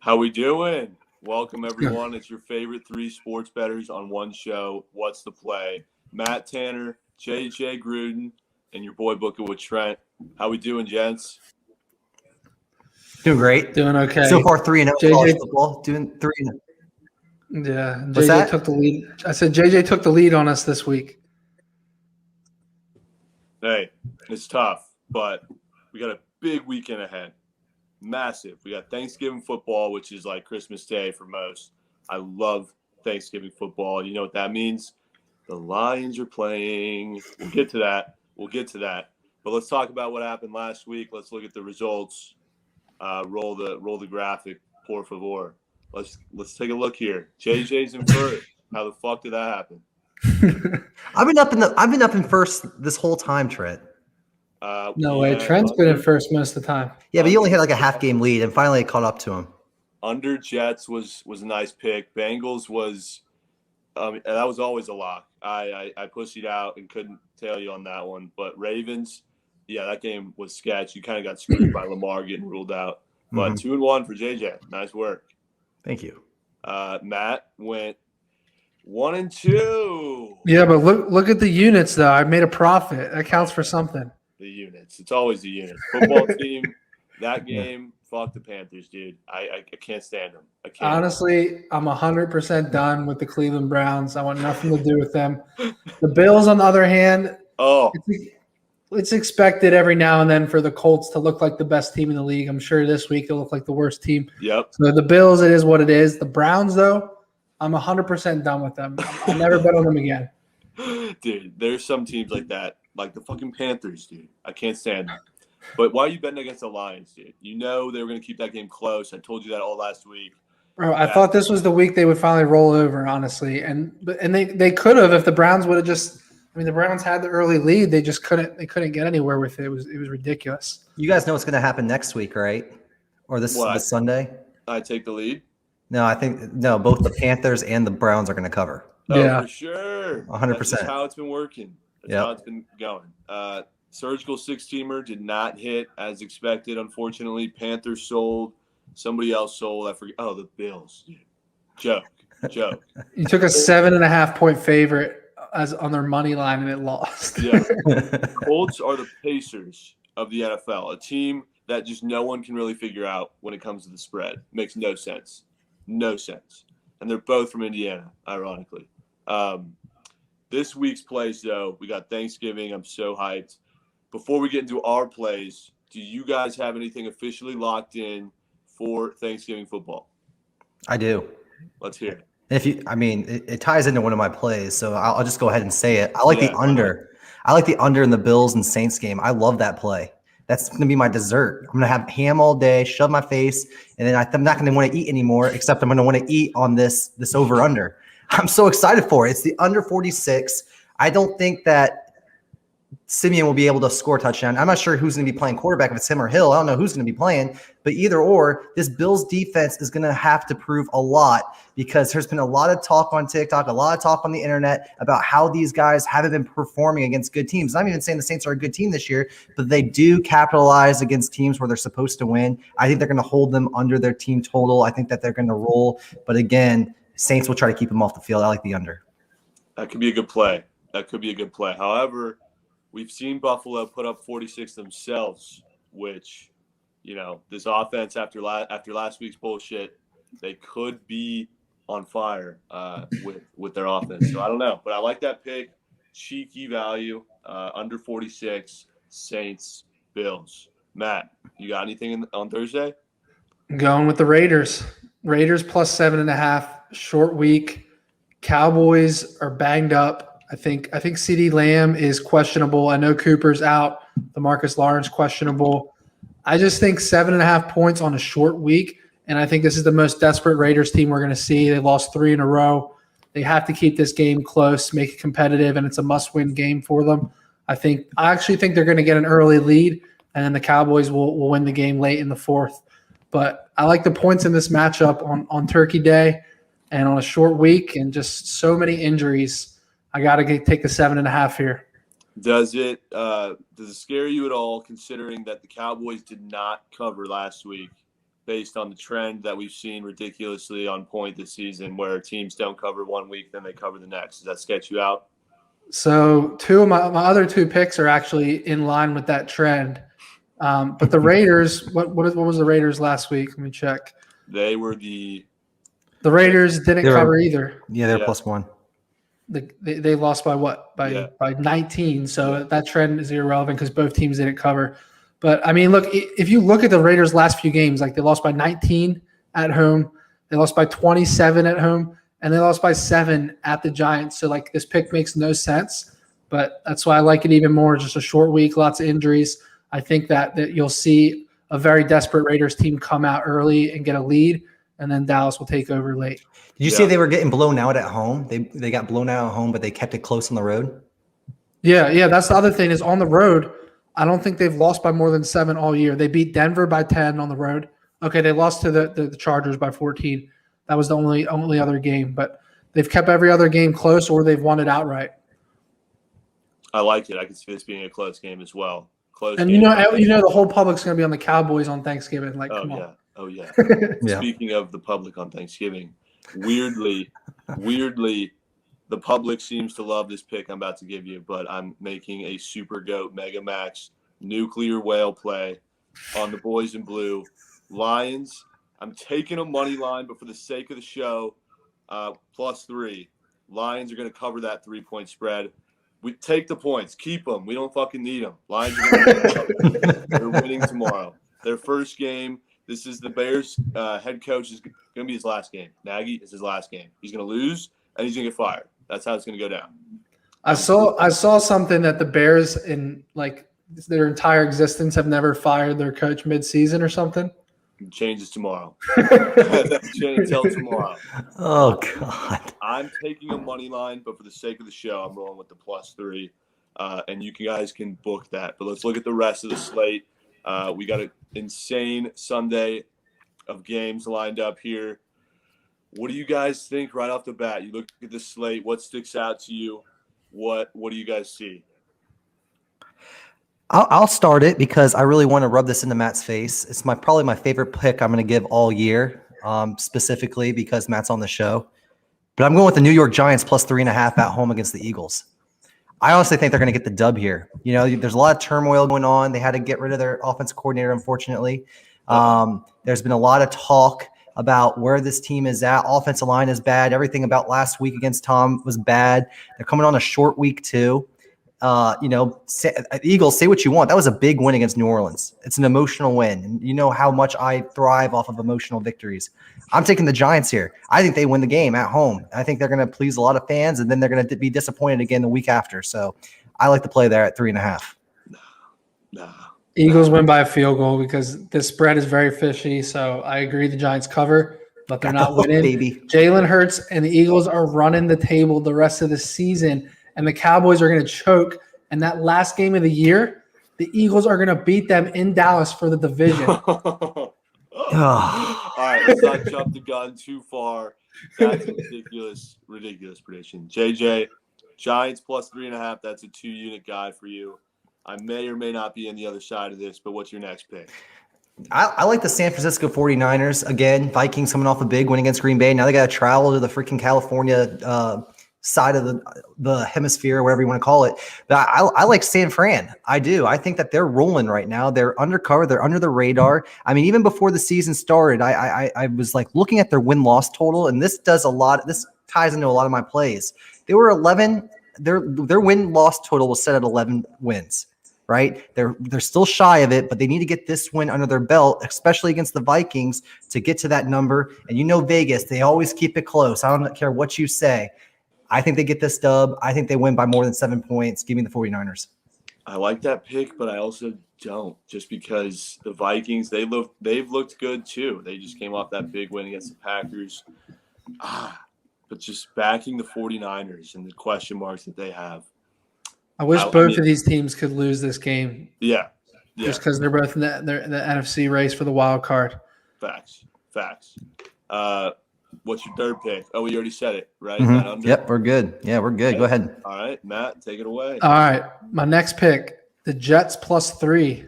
How we doing? Welcome, everyone. It's your favorite three sports bettors on one show, What's the Play? Matt Tanner, JJ Gruden, and your boy Booker with Trent. How we doing, gents? Doing great. Doing okay. So far, 3-0 college football. Doing 3-0. Yeah, What's JJ that? took the lead. I said JJ took the lead on us this week. Hey, it's tough, but we got a big weekend ahead. Massive. We got Thanksgiving football, which is like Christmas Day for most. I love Thanksgiving football. You know what that means? The Lions are playing. We'll get to that. But let's talk about what happened last week. Let's look at the results. Roll the graphic, por favor. Let's take a look here. JJ's in first. How the fuck did that happen? I've been up in first this whole time, Trent. No way. Trent's been in first most of the time. Yeah, but he only had like a half game lead, and finally it caught up to him. Under Jets was a nice pick. Bengals was that was always a lock. I pussied out and couldn't tell you on that one. But Ravens, yeah, that game was sketch. You kind of got screwed by Lamar getting ruled out. But 2-1 for JJ. Nice work. Thank you. Matt went 1-2. Yeah, but look at the units though. I made a profit. That counts for something. The units. It's always the units. Football team, that game, fuck the Panthers, dude. I can't stand them. I can't. Honestly, I'm 100% done with the Cleveland Browns. I want nothing to do with them. The Bills, on the other hand, it's expected every now and then for the Colts to look like the best team in the league. I'm sure this week they'll look like the worst team. Yep. So the Bills, it is what it is. The Browns, though, I'm 100% done with them. I'll never bet on them again. Dude, there's some teams like that. Like the fucking Panthers, dude. I can't stand them. But why are you betting against the Lions, dude? You know they were going to keep that game close. I told you that all last week. Bro, I thought this was the week they would finally roll over, honestly. And they could have if the Browns would have just – I mean, the Browns had the early lead. They just couldn't get anywhere with it. It was ridiculous. You guys know what's going to happen next week, right? Or this Sunday? I take the lead? No, both the Panthers and the Browns are going to cover. Oh, yeah. For sure. 100%. That's how it's been working. That's how it's been going. Surgical 6-teamer did not hit as expected, unfortunately. Panthers sold. Somebody else sold. I forget. Oh, the Bills. Dude. Joke. You took a 7.5-point favorite on their money line, and it lost. Yeah. Colts are the Pacers of the NFL, a team that just no one can really figure out when it comes to the spread. Makes no sense. No sense. And they're both from Indiana, ironically. This week's plays, though, we got Thanksgiving. I'm so hyped. Before we get into our plays, do you guys have anything officially locked in for Thanksgiving football? I do. Let's hear it. It ties into one of my plays, so I'll just go ahead and say it. I like the under. I like the under in the Bills and Saints game. I love that play. That's going to be my dessert. I'm going to have ham all day, shove my face, and then I'm not going to want to eat anymore, except I'm going to want to eat on this over-under. I'm so excited for it. It's the under 46. I don't think that Simeon will be able to score a touchdown. I'm not sure who's going to be playing quarterback, if it's him or Hill. I don't know who's going to be playing, but either or, this Bills defense is going to have to prove a lot because there's been a lot of talk on TikTok, a lot of talk on the internet about how these guys haven't been performing against good teams. I'm even saying the Saints are a good team this year, but they do capitalize against teams where they're supposed to win. I think they're going to hold them under their team total. I think that they're going to roll, but again, Saints will try to keep them off the field. I like the under. That could be a good play. However, we've seen Buffalo put up 46 themselves, which, this offense after last week's bullshit, they could be on fire with their offense. So I don't know, but I like that pick. Cheeky value, under 46, Saints, Bills. Matt, you got anything on Thursday? I'm going with the Raiders. Raiders plus 7.5. Short week. Cowboys are banged up. I think CeeDee Lamb is questionable. I know Cooper's out. DeMarcus Lawrence questionable. I just think 7.5 points on a short week, and I think this is the most desperate Raiders team we're going to see. They lost 3 in a row. They have to keep this game close, make it competitive, and it's a must-win game for them. I actually think they're going to get an early lead, and then the Cowboys will win the game late in the fourth. But I like the points in this matchup on Turkey Day and on a short week and just so many injuries. I got to take the 7.5 here. Does it scare you at all, considering that the Cowboys did not cover last week? based on the trend that we've seen ridiculously on point this season where teams don't cover 1 week, then they cover the next. Does that sketch you out? So two of my other two picks are actually in line with that trend. But the Raiders, what was the Raiders last week? Let me check. They were the Raiders didn't cover either. Yeah, they're +1. They lost by what? By 19. So that trend is irrelevant because both teams didn't cover. But I mean, look, if you look at the Raiders' last few games, like they lost by 19 at home, they lost by 27 at home, and they lost by 7 at the Giants. So like this pick makes no sense, but that's why I like it even more. Just a short week, lots of injuries. I think that you'll see a very desperate Raiders team come out early and get a lead, and then Dallas will take over late. Did you say they were getting blown out at home? They got blown out at home, but they kept it close on the road? Yeah. That's the other thing is on the road, I don't think they've lost by more than 7 all year. They beat Denver by 10 on the road. Okay, they lost to the Chargers by 14. That was the only other game. But they've kept every other game close or they've won it outright. I like it. I can see this being a close game as well. And you know the whole public's going to be on the Cowboys on Thanksgiving. Like, come on. Oh, yeah. Speaking of the public on Thanksgiving, weirdly, the public seems to love this pick I'm about to give you, but I'm making a Super Goat Mega Max nuclear whale play on the boys in blue. Lions, I'm taking a money line, but for the sake of the show, +3. Lions are going to cover that 3-point spread. We take the points. Keep them. We don't fucking need them. Lions are going to They're winning tomorrow. Their first game. This is the Bears head coach is going to be his last game. Nagy is his last game. He's going to lose, and he's going to get fired. That's how it's going to go down. I saw something that the Bears in like their entire existence have never fired their coach mid-season or something. It changes tomorrow. Until tomorrow. Oh, God. I'm taking a money line, but for the sake of the show, I'm rolling with the +3. And you guys can book that. But let's look at the rest of the slate. We got an insane Sunday of games lined up here. What do you guys think right off the bat? You look at the slate. What sticks out to you? What do you guys see? I'll start it because I really want to rub this into Matt's face. It's probably my favorite pick I'm going to give all year, specifically because Matt's on the show. But I'm going with the New York Giants +3.5 at home against the Eagles. I honestly think they're going to get the dub here. You know, there's a lot of turmoil going on. They had to get rid of their offensive coordinator, unfortunately. There's been a lot of talk about where this team is at. Offensive line is bad. Everything about last week against Tom was bad. They're coming on a short week too. Eagles, say what you want. That was a big win against New Orleans. It's an emotional win. And you know how much I thrive off of emotional victories. I'm taking the Giants here. I think they win the game at home. I think they're going to please a lot of fans, and then they're going to be disappointed again the week after. So I like to play there at 3.5. Nah. Eagles win by a field goal because this spread is very fishy. So I agree the Giants cover, but they're not winning. Baby. Jalen Hurts and the Eagles are running the table the rest of the season, and the Cowboys are going to choke. And that last game of the year, the Eagles are going to beat them in Dallas for the division. All right, let's not jump the gun too far. That's a ridiculous prediction. JJ, Giants +3.5. That's a 2-unit guy for you. I may or may not be in the other side of this, but what's your next pick? I like the San Francisco 49ers. Again, Vikings coming off a big win against Green Bay. Now they got to travel to the freaking California side of the hemisphere, whatever you want to call it. But I like San Fran. I do. I think that they're rolling right now. They're undercover. They're under the radar. I mean, even before the season started, I was like looking at their win-loss total, and this ties into a lot of my plays. They were 11. Their win-loss total was set at 11 wins. Right? They're still shy of it, but they need to get this win under their belt, especially against the Vikings, to get to that number. And you know Vegas, they always keep it close. I don't care what you say. I think they get this dub. I think they win by more than 7 points. Give me the 49ers. I like that pick, but I also don't, just because the Vikings, they've looked good too. They just came off that big win against the Packers. But just backing the 49ers and the question marks that they have. I wish both of these teams could lose this game. Yeah. Just because they're both in the NFC race for the wild card. Facts. What's your third pick? Oh, we already said it, right? Mm-hmm. Yep, we're good. Yeah, we're good. Okay. Go ahead. All right, Matt, take it away. All right, my next pick, the Jets +3.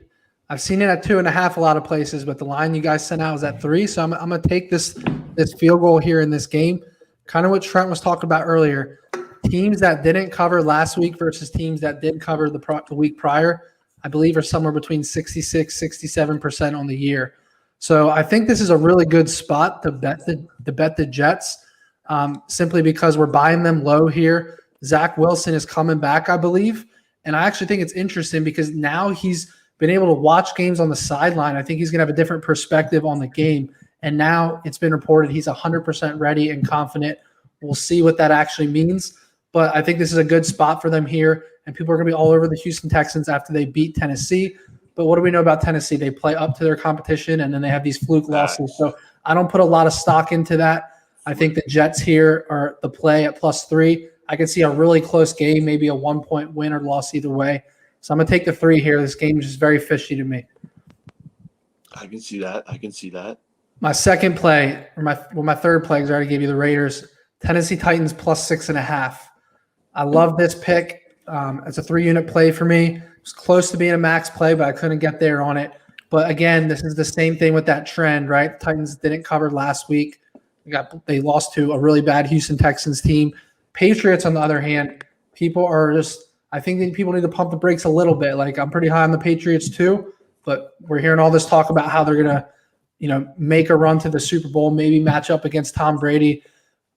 I've seen it at 2.5 a lot of places, but the line you guys sent out was at 3. So I'm going to take this field goal here in this game. Kind of what Trent was talking about earlier. Teams that didn't cover last week versus teams that did cover the week prior, I believe are somewhere between 66, 67% on the year. So I think this is a really good spot to bet the Jets, simply because we're buying them low here. Zach Wilson is coming back, I believe. And I actually think it's interesting because now he's been able to watch games on the sideline. I think he's going to have a different perspective on the game. And now it's been reported he's 100% ready and confident. We'll see what that actually means. But I think this is a good spot for them here. And people are going to be all over the Houston Texans after they beat Tennessee. But what do we know about Tennessee? They play up to their competition, and then they have these fluke losses. So I don't put a lot of stock into that. I think the Jets here are the play at +3. I can see a really close game, maybe a 1-point win or loss either way. So I'm going to take the 3 here. This game is just very fishy to me. I can see that. My second play, or my third play, because I already gave you the Raiders, Tennessee Titans +6.5. I love this pick. It's a 3-unit play for me. It was close to being a max play, but I couldn't get there on it. But again, this is the same thing with that trend, right? The Titans didn't cover last week. They lost to a really bad Houston Texans team. Patriots, on the other hand, I think that people need to pump the brakes a little bit. Like, I'm pretty high on the Patriots too, but we're hearing all this talk about how they're going to, make a run to the Super Bowl, maybe match up against Tom Brady.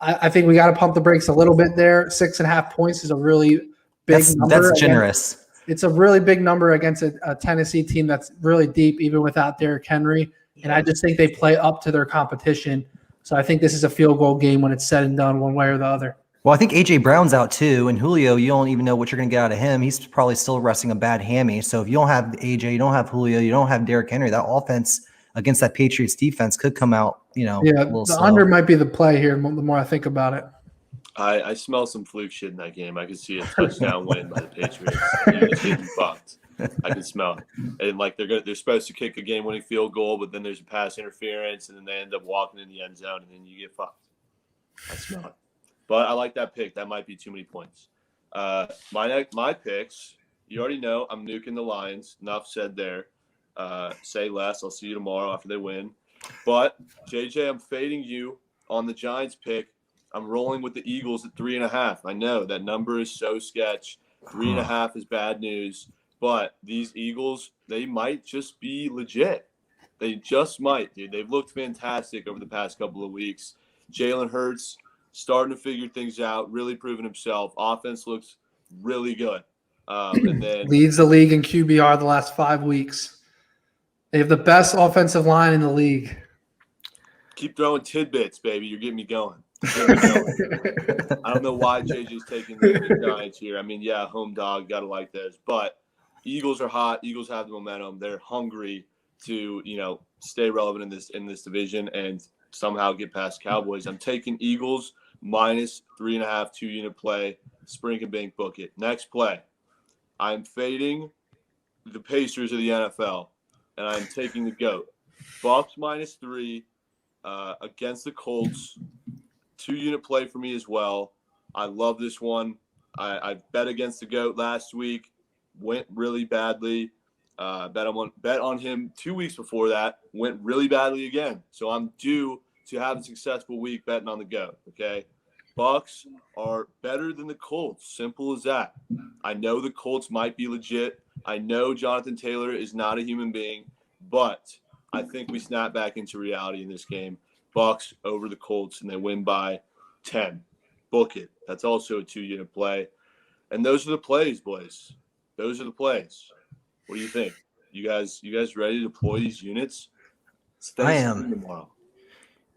I think we got to pump the brakes a little bit there. 6.5 points is a really big number. That's generous. It's a really big number against a Tennessee team that's really deep, even without Derrick Henry. And I just think they play up to their competition. So I think this is a field goal game when it's said and done one way or the other. Well, I think A.J. Brown's out too, and Julio, you don't even know what you're going to get out of him. He's probably still resting a bad hammy. So if you don't have A.J., you don't have Julio, you don't have Derrick Henry, that offense against that Patriots defense could come out, a little slow. Under might be the play here the more I think about it. I smell some fluke shit in that game. I can see a touchdown win by the Patriots. You're just getting fucked. I can smell it. And they're supposed to kick a game-winning field goal, but then there's a pass interference, and then they end up walking in the end zone, and then you get fucked. I smell it. But I like that pick. That might be too many points. My picks, you already know I'm nuking the Lions. Enough said there. Say less. I'll see you tomorrow after they win. But, JJ, I'm fading you on the Giants pick. I'm rolling with the Eagles at 3.5. I know that number is so sketch. 3.5 is bad news. But these Eagles, they might just be legit. They just might, dude. They've looked fantastic over the past couple of weeks. Jalen Hurts starting to figure things out, really proving himself. Offense looks really good. And then leads the league in QBR the last 5 weeks. They have the best offensive line in the league. Keep throwing tidbits, baby. You're getting me going. I don't know why JJ's taking the Giants here. I mean, yeah, home dog, got to like this. But Eagles are hot. Eagles have the momentum. They're hungry to, stay relevant in this division and somehow get past Cowboys. I'm taking Eagles -3.5, 2-unit play. Sprink and bank, book it. Next play. I'm fading the Pacers of the NFL, and I'm taking the GOAT. Bucks -3 against the Colts. 2-unit play for me as well. I love this one. I bet against the GOAT last week. Went really badly. Bet on him 2 weeks before that. Went really badly again. So I'm due to have a successful week betting on the GOAT, okay? Bucks are better than the Colts. Simple as that. I know the Colts might be legit. I know Jonathan Taylor is not a human being, but I think we snap back into reality in this game. Bucks over the Colts, and they win by 10. Book it. That's also a 2-unit play. And those are the plays, boys. Those are the plays. What do you think? You guys ready to deploy these units? I am. Tomorrow.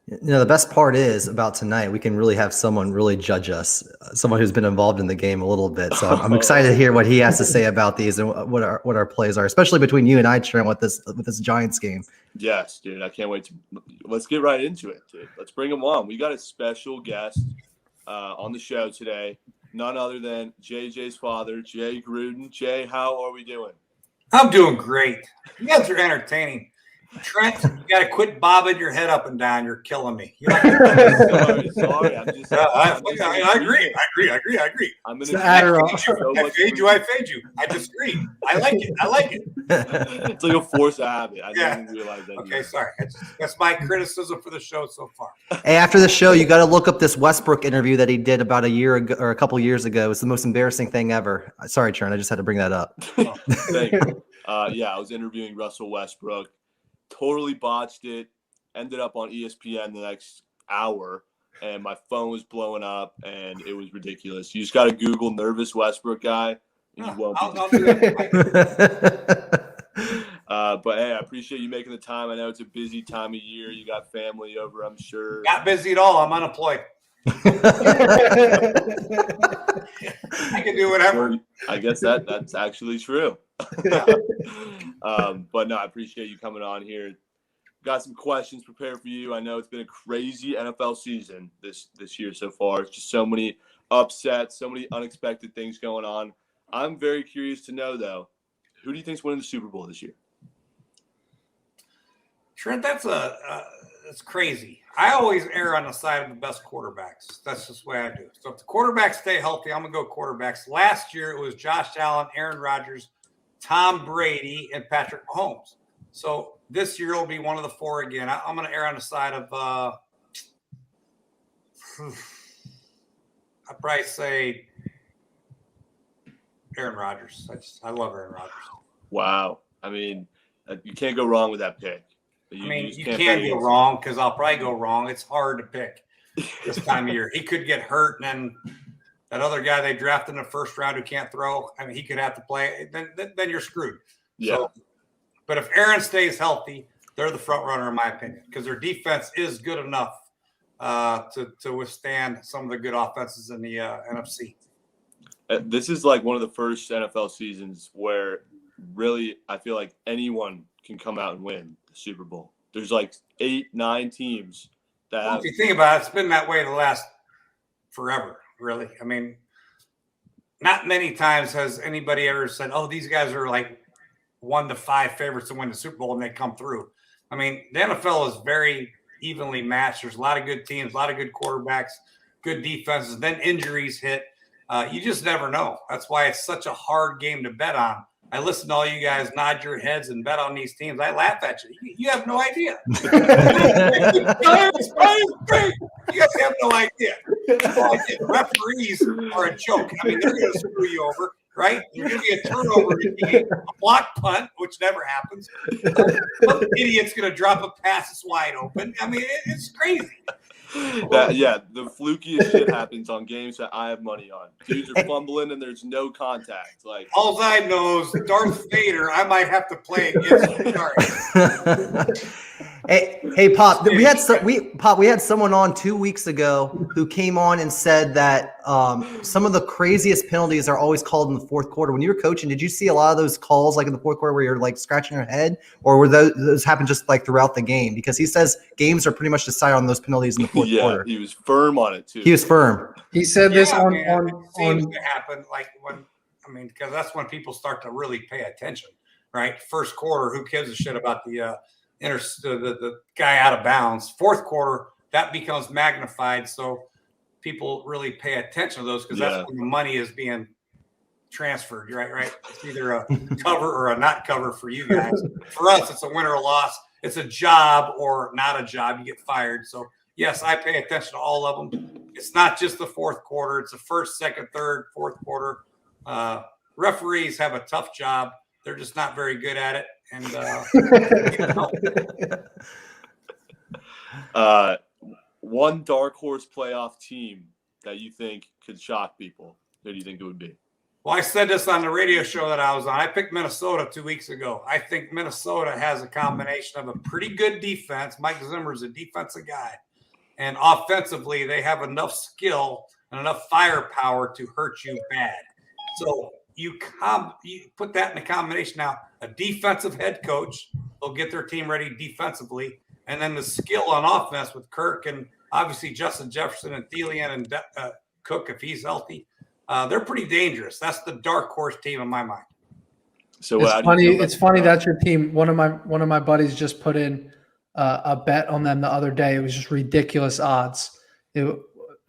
The best part is about tonight, we can really have someone really judge us, someone who's been involved in the game a little bit. So I'm excited to hear what he has to say about these and what our plays are, especially between you and I, Trent, with this Giants game. Yes, dude. I can't wait to – let's get right into it, dude. Let's bring him on. We got a special guest on the show today, none other than JJ's father, Jay Gruden. Jay, how are we doing? I'm doing great. You guys are entertaining. Trent, you got to quit bobbing your head up and down. You're killing me. Sorry. I agree. I'm It's gonna the Adderall. I fade you. I disagree. I like it. It's like a force of habit. I Yeah. didn't realize that. Okay, sorry. That's my criticism for the show so far. Hey, after the show, you got to look up this Westbrook interview that he did about a year ago or a couple years ago. It's the most embarrassing thing ever. Sorry, Trent. I just had to bring that up. Thank you. Yeah, I was interviewing Russell Westbrook. Totally botched it. Ended up on ESPN the next hour, and my phone was blowing up, and it was ridiculous. You just got to Google "nervous Westbrook guy," and you won't. I'll do that. But hey, I appreciate you making the time. I know it's a busy time of year. You got family over, I'm sure. Not busy at all. I'm unemployed. I can do whatever. I guess that's actually true. But no, I appreciate you coming on here. Got some questions prepared for you. I know it's been a crazy NFL season this year so far. It's just so many upsets, so many unexpected things going on. I'm very curious to know, though, who do you think's winning the Super Bowl this year? Trent, that's crazy. I always err on the side of the best quarterbacks. That's just the way I do. So if the quarterbacks stay healthy, I'm going to go quarterbacks. Last year, it was Josh Allen, Aaron Rodgers, Tom Brady, and Patrick Mahomes. So this year will be one of the four again. I'm going to err on the side of I'd probably say Aaron Rodgers. I love Aaron Rodgers. Wow. I mean, you can't go wrong with that pick. You can go wrong because I'll probably go wrong. It's hard to pick this time of year. He could get hurt, and then that other guy they drafted in the first round who can't throw, I mean, he could have to play. Then you're screwed. Yeah. So, but if Aaron stays healthy, they're the front runner in my opinion because their defense is good enough to withstand some of the good offenses in the NFC. This is like one of the first NFL seasons where really I feel like anyone can come out and win the Super Bowl. There's like 8-9 teams that if you think about it, it's been that way the last forever, really. I mean, not many times has anybody ever said, oh, these guys are like 1 to 5 favorites to win the Super Bowl, and they come through. I mean, the NFL is very evenly matched. There's a lot of good teams, a lot of good quarterbacks, good defenses. Then injuries hit. You just never know. That's why it's such a hard game to bet on. I listen to all you guys nod your heads and bet on these teams. I laugh at you. You have no idea. You guys have no idea. Referees are a joke. I mean, they're going to screw you over, right? There's going to be a turnover, a block punt, which never happens. Some idiot's going to drop a pass that's wide open. I mean, it's crazy. The flukiest shit happens on games that I have money on. Dudes are fumbling and there's no contact. Like all I know is Darth Vader. I might have to play against. Hey, Pop. We had someone on 2 weeks ago who came on and said that some of the craziest penalties are always called in the fourth quarter. When you were coaching, did you see a lot of those calls like in the fourth quarter where you're like scratching your head, or were those happen just like throughout the game? Because he says games are pretty much decided on those penalties in the fourth quarter. He was firm on it too. He was firm. He said this on seems to happen like because that's when people start to really pay attention, right? First quarter, who gives a shit about the guy out of bounds? Fourth quarter, that becomes magnified, so people really pay attention to those because that's when the money is being transferred, right? It's either a cover or a not cover for you guys. For us, it's a win or a loss. It's a job or not a job. You get fired. So yes, I pay attention to all of them. It's not just the fourth quarter. It's the first, second, third, fourth quarter. Referees have a tough job. They're just not very good at it. And one dark horse playoff team that you think could shock people, who do you think it would be? Well, I said this on the radio show that I was on. I picked Minnesota 2 weeks ago. I think Minnesota has a combination of a pretty good defense. Mike Zimmer's a defensive guy. And offensively, they have enough skill and enough firepower to hurt you bad. So you put that in a combination now. A defensive head coach will get their team ready defensively, and then the skill on offense with Kirk and obviously Justin Jefferson and Thielen and Cook if he's healthy. They're pretty dangerous. That's the dark horse team in my mind. So It's how do funny. you feel It's about funny the that's your team. One of my buddies just put in a bet on them the other day. It was just ridiculous odds.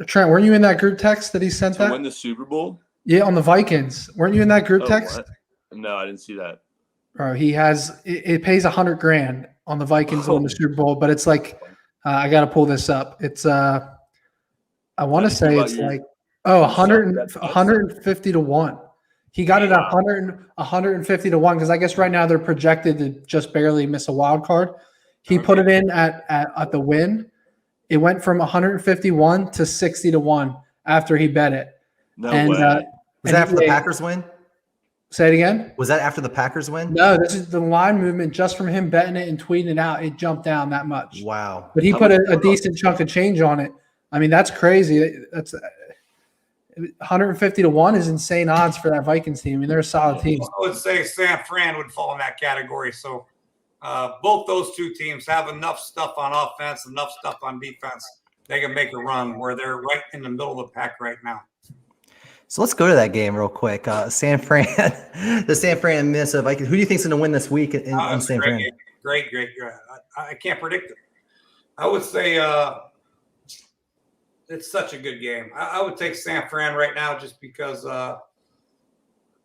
Trent, weren't you in that group text that he sent to that? win the Super Bowl? Yeah, on the Vikings. Weren't you in that group Oh, text? what? No, I didn't see that. Bro, he has it pays $100,000 on the Vikings to win the Super Bowl, but it's like I got to pull this up. It's I want to say it's like 150 to 1. He got it 150 to 1 because I guess right now they're projected to just barely miss a wild card. He put it in at the win. It went from 151 to 60 to 1 after he bet it. No way. Was that after the Packers win? Say it again. Was that after the Packers win? No, this is the line movement just from him betting it and tweeting it out. It jumped down that much. Wow. But he put a decent chunk of change on it. I mean, that's crazy. That's 150 to 1 is insane odds for that Vikings team. I mean, they're a solid team. I would say San Fran would fall in that category. So both those two teams have enough stuff on offense, enough stuff on defense. They can make a run where they're right in the middle of the pack right now. So let's go to that game real quick. San Fran, the San Fran and Minnesota Vikings. Who do you think's going to win this week in San Fran? Great. I can't predict it. I would say it's such a good game. I would take San Fran right now just because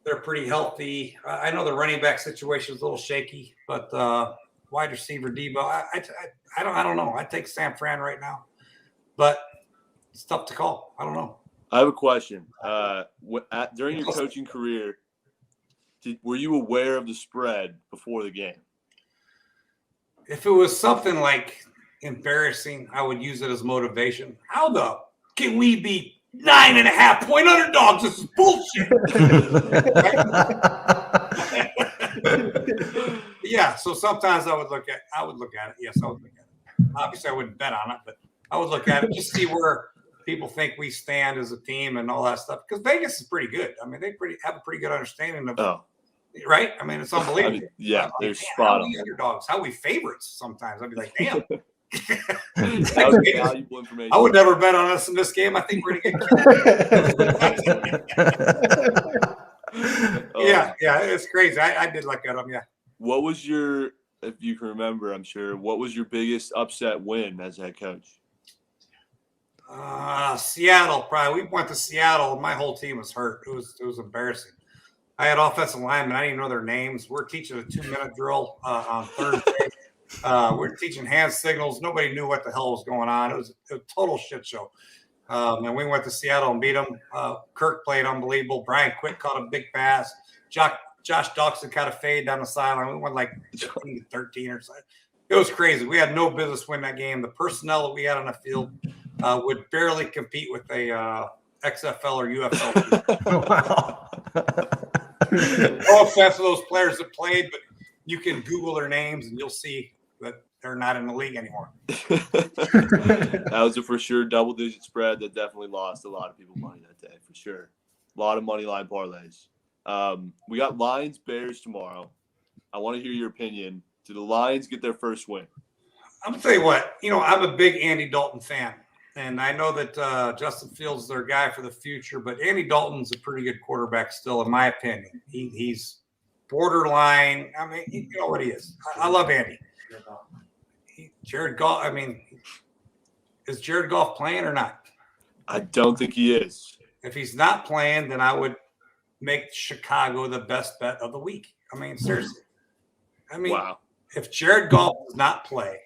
they're pretty healthy. I know the running back situation is a little shaky, but wide receiver Debo, I don't know. I take San Fran right now, but it's tough to call. I don't know. I have a question. During your coaching career, were you aware of the spread before the game? If it was something like embarrassing, I would use it as motivation. How the can we be 9.5-point underdogs? This is bullshit. Yeah. So sometimes I would look at it. Yes, I would look at it. Obviously, I wouldn't bet on it, but I would look at it just see where people think we stand as a team and all that stuff. Because Vegas is pretty good. I mean, they have a pretty good understanding of right. I mean, it's unbelievable. They're spot on. Underdogs. How we favorites sometimes. I'd be like, damn. That was valuable information. I would never bet on us in this game. I think we're going to get Yeah, it's crazy. I did look at them, yeah. What was your, if you can remember, I'm sure, what was your biggest upset win as head coach? Seattle, probably. We went to Seattle, and my whole team was hurt. It was embarrassing. I had offensive linemen. I didn't even know their names. We're teaching a 2-minute drill on Thursday. We're teaching hand signals. Nobody knew what the hell was going on. It was a total shit show. And we went to Seattle and beat them. Kirk played unbelievable. Brian Quick caught a big pass. Josh Doxson caught a fade down the sideline. We went like 13 or something. It was crazy. We had no business winning that game. The personnel that we had on the field would barely compete with a XFL or UFL. Wow. No offense to those players that played, but you can Google their names and you'll see that they're not in the league anymore. That was a for sure double-digit spread that definitely lost a lot of people money that day, for sure. A lot of money line parlays. We got Lions Bears tomorrow. I want to hear your opinion. Do the Lions get their first win? I'm gonna tell you what. I'm a big Andy Dalton fan, and I know that Justin Fields is their guy for the future. But Andy Dalton's a pretty good quarterback still, in my opinion. He's borderline. I mean, you know what he is. I love Andy. Jared Goff. I mean, is Jared Goff playing or not? I don't think he is. If he's not playing, then I would make Chicago the best bet of the week. I mean, seriously. I mean, wow. If Jared Goff does not play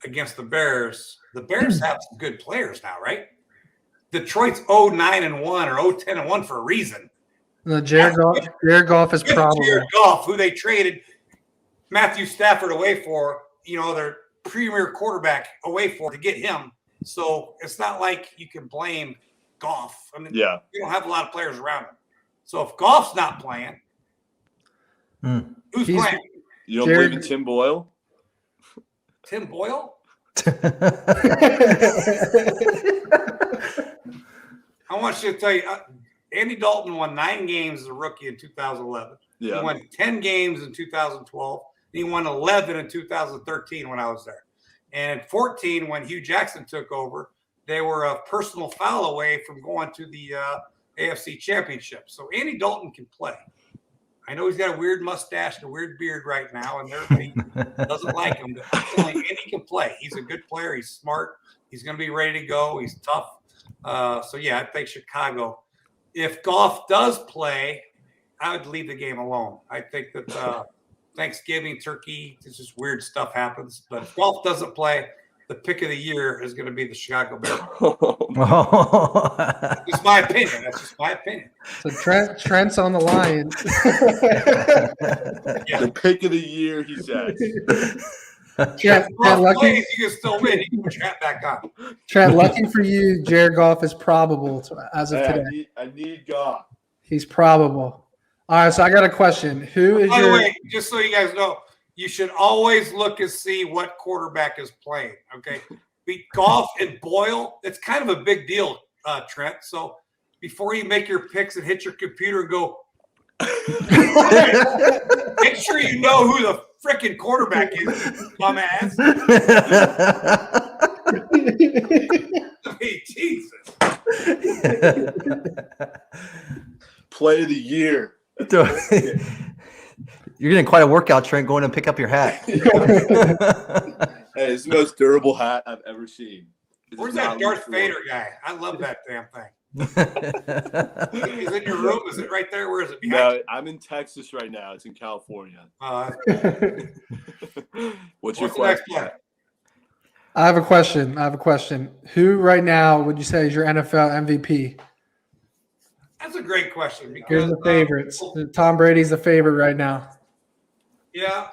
against the Bears have some good players now, right? Detroit's 0-9-1 or 0-10-1 for a reason. Jared Goff is probably Jared Goff, who they traded Matthew Stafford away for, their premier quarterback away for to get him. So it's not like you can blame Goff. I mean, you don't have a lot of players around him. So if Goff's not playing, who's playing? You don't believe in Tim Boyle? Tim Boyle? I want you to tell you, Andy Dalton won 9 games as a rookie in 2011. Yeah. He won 10 games in 2012. He won 11 in 2013 when I was there. And in 14, when Hugh Jackson took over, they were a personal foul away from going to the AFC Championship. So Andy Dalton can play. I know he's got a weird mustache and a weird beard right now, and everybody doesn't like him. But I'm telling you, Indy can play. He's a good player. He's smart. He's going to be ready to go. He's tough. So, yeah, I think Chicago. If Goff does play, I would leave the game alone. I think that Thanksgiving, turkey, it's just weird stuff happens. But if Goff doesn't play, the pick of the year is going to be the Chicago Bears. It's my opinion. That's just my opinion. So Trent's on the Lions. The pick of the year, he says. Trent, lucky you can still win. You can put Trent back on. Trent, lucky for you, Jared Goff is probable as of today. I need Goff. He's probable. All right, so I got a question. Who is By the way, just so you guys know, you should always look and see what quarterback is playing. Okay, beat Goff and Boyle. It's kind of a big deal, Trent. So before you make your picks and hit your computer and go, make sure you know who the freaking quarterback is, dumbass. I mean, Jesus. Play of the year. You're getting quite a workout, Trent, going to pick up your hat. Hey, it's the most durable hat I've ever seen. Where's that Darth Vader guy? I love that damn thing. Is it in your room? Is it right there? Where is it? No, I'm in Texas right now. It's in California. What's your next question? play? I have a question. Who right now would you say is your NFL MVP? That's a great question. Because, Here's the favorites. Tom Brady's the favorite right now. Yeah.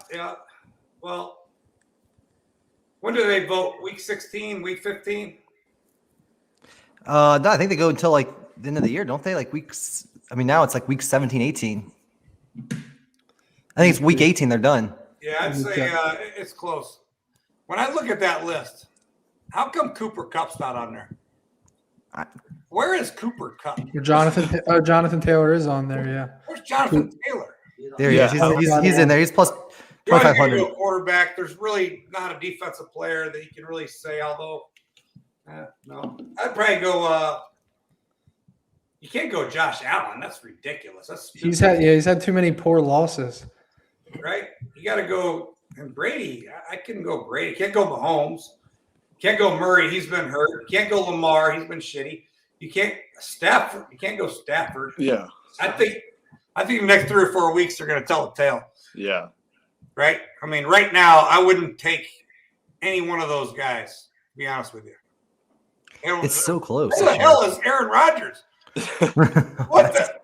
Well, when do they vote? Week 16, week 15? No, I think they go until like the end of the year, don't they? Like weeks. I mean, now it's like week 17, 18. I think it's week 18. They're done. Yeah, I'd say it's close. When I look at that list, how come Cooper Kupp's not on there? Where is Cooper Kupp? Jonathan Taylor is on there, yeah. Where's Jonathan Taylor? There he is. He's in there. He's plus 2,500. Quarterback. There's really not a defensive player that you can really say, although no. I'd probably go you can't go Josh Allen. That's ridiculous. He's had too many poor losses. Right? You gotta go and Brady. I couldn't go Brady. Can't go Mahomes. Can't go Murray. He's been hurt. Can't go Lamar. He's been shitty. You can't Stafford. You can't go Stafford. Yeah. I think the next 3 or 4 weeks they're going to tell the tale. Yeah. Right. I mean, right now I wouldn't take any one of those guys. To be honest with you. It's so close. Who the hell is Aaron Rodgers? What the?